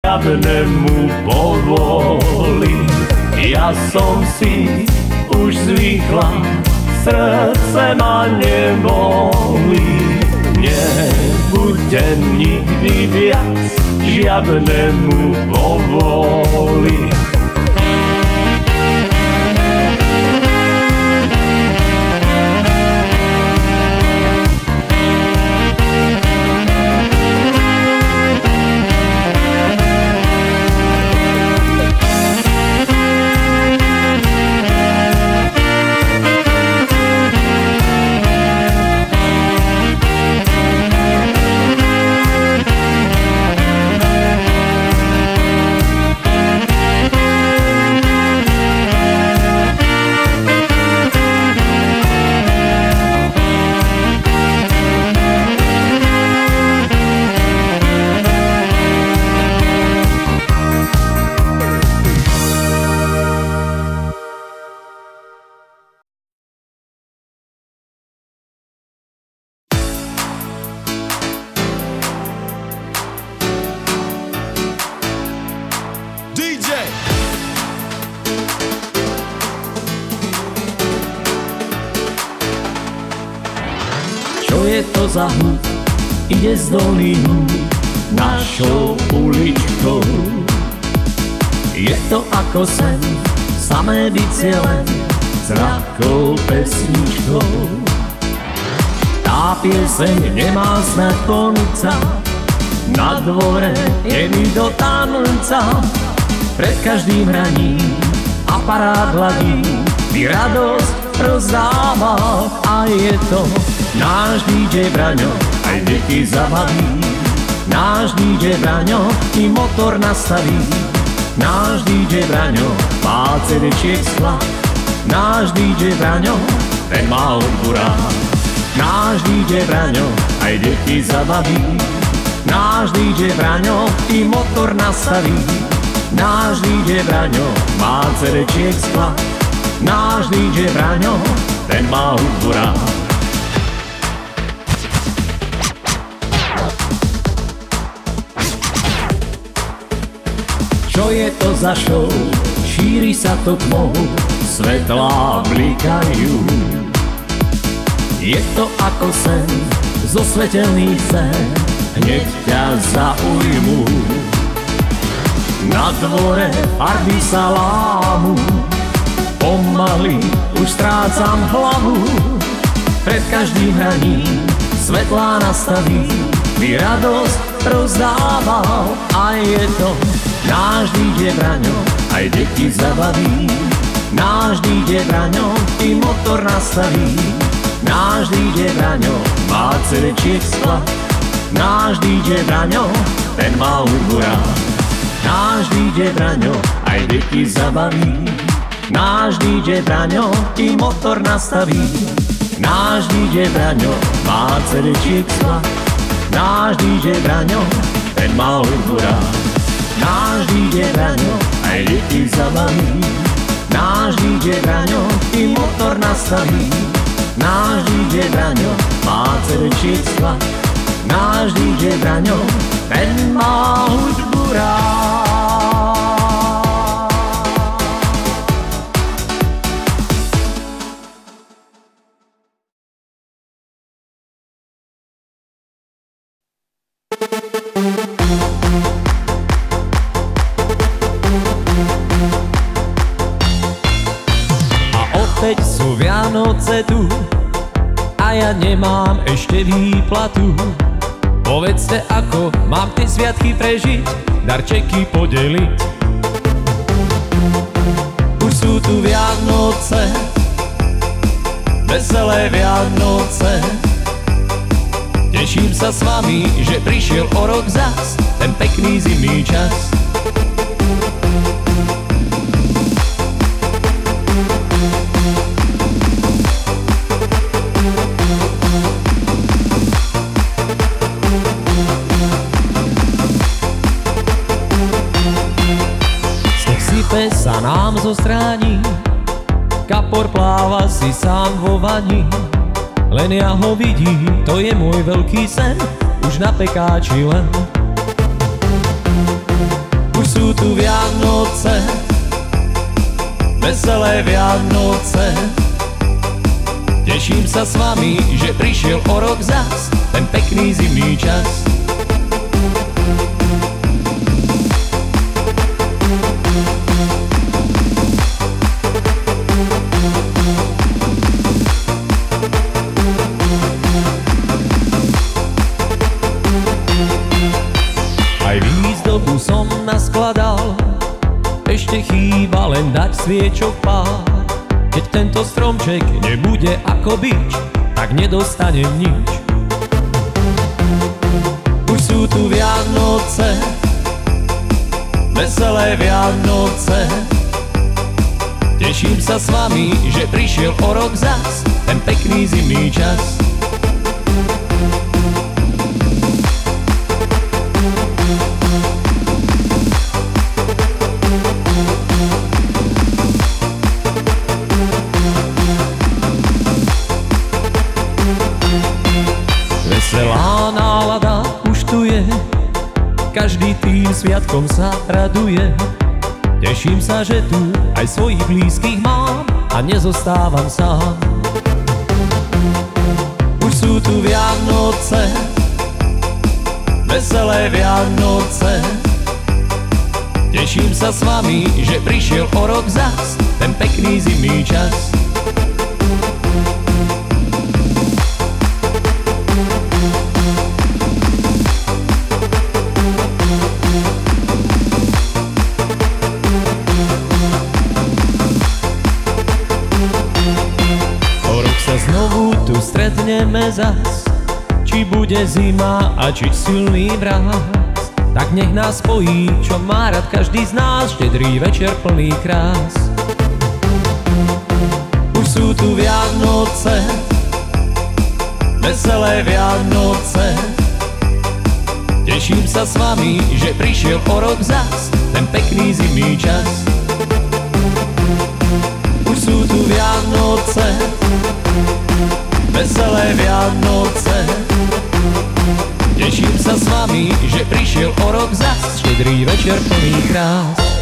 Žiadnemu povolím, ja som si už zvykla, srdce ma nebolí. Nebudem nikdy viac žiadnemu povolím. Čo je to za hluk, ide z dolinu našou uličkou. Je to ako sen, samé bicie len s ľahkou pesničkou. Tá pieseň nemá snad konca, na dvore je mi do tanca. Pred každým hraním aparát hladí, mi radosť rozdával. A je to náš DJ Braňo, aj deti zabaví. Náš DJ Braňo i motor nastaví. Náš DJ Braňo má CD-čiek sklad. Náš DJ Braňo, ten má odburák. Náš DJ Braňo aj deti zabaví. Náš DJ Braňo i motor nastaví. Náš DJ Braňo má CD-čiek sklad. Náš DJ Braňo, ten má odburák. Čo je to za show? Šíri sa to tmou, svetlá blikajú. Je to ako sen, zo svetelných scén, hneď ťa zaujmú. Na dvore farby sa lámu, pomaly už strácam hlavu. Pred každým hraním svetlá nastaví, mi radosť rozdával. A je to náš DJ Braňo, aj deti zabaví. Náš DJ Braňo i motor nastaví. Náš DJ Braňo má CD-čiek sklad. Náš DJ Braňo, ten má odburák. Náš DJ Braňo aj deti zabaví. Náš DJ Braňo i motor nastaví. Náš DJ Braňo má CD-čiek sklad. Náš DJ Braňo, ten má odburák. Náš DJ Braňo aj deti zabaví. Náš DJ Braňo i motor nastaví. Náš DJ Braňo má CD-čiek sklad. Náš DJ Braňo, ten má odburák. Opäť sú Vianoce tu a ja nemám ešte výplatu. Povedzte, ako mám tie sviatky prežiť, darčeky podeliť. Už sú tu Vianoce, veselé Vianoce. Teším sa s vami, že prišiel o rok zas, ten pekný zimný čas. Sa nám zostrání, kapor pláva si sám vo vani. Len ja ho vidím, to je môj veľký sen, už na pekáči len. sú tu Vianoce, veselé Vianoce. Teším sa s vami, že prišiel o rok zas, ten pekný zimný čas. Aj výzdobu som naskladal, ešte chýba len dať sviečok pár. Keď tento stromček nebude ako bič, tak nedostanem nič. Už sú tu Vianoce, veselé Vianoce. Teším sa s vami, že prišiel o rok zas, ten pekný zimný čas. Veselá nálada už tu je, každý tým sviatkom sa raduje. Teším sa, že tu aj svojich blízkych mám a nezostávam sám. Už sú tu Vianoce, veselé Vianoce. Teším sa s vami, že prišiel o rok zas, ten pekný zimný čas. Znovu tu stretneme zas, či bude zima a či silný mráz. Tak nech nás spojí, čo má rád každý z nás, štedrý večer plný krás. Už sú tu Vianoce, veselé Vianoce. Teším sa s vami, že prišiel o rok zas, ten pekný zimný čas. Už sú tu Vianoce, veselé Vianoce. Teším sa s vami, že prišiel o rok zas, štedrý večer plný krás.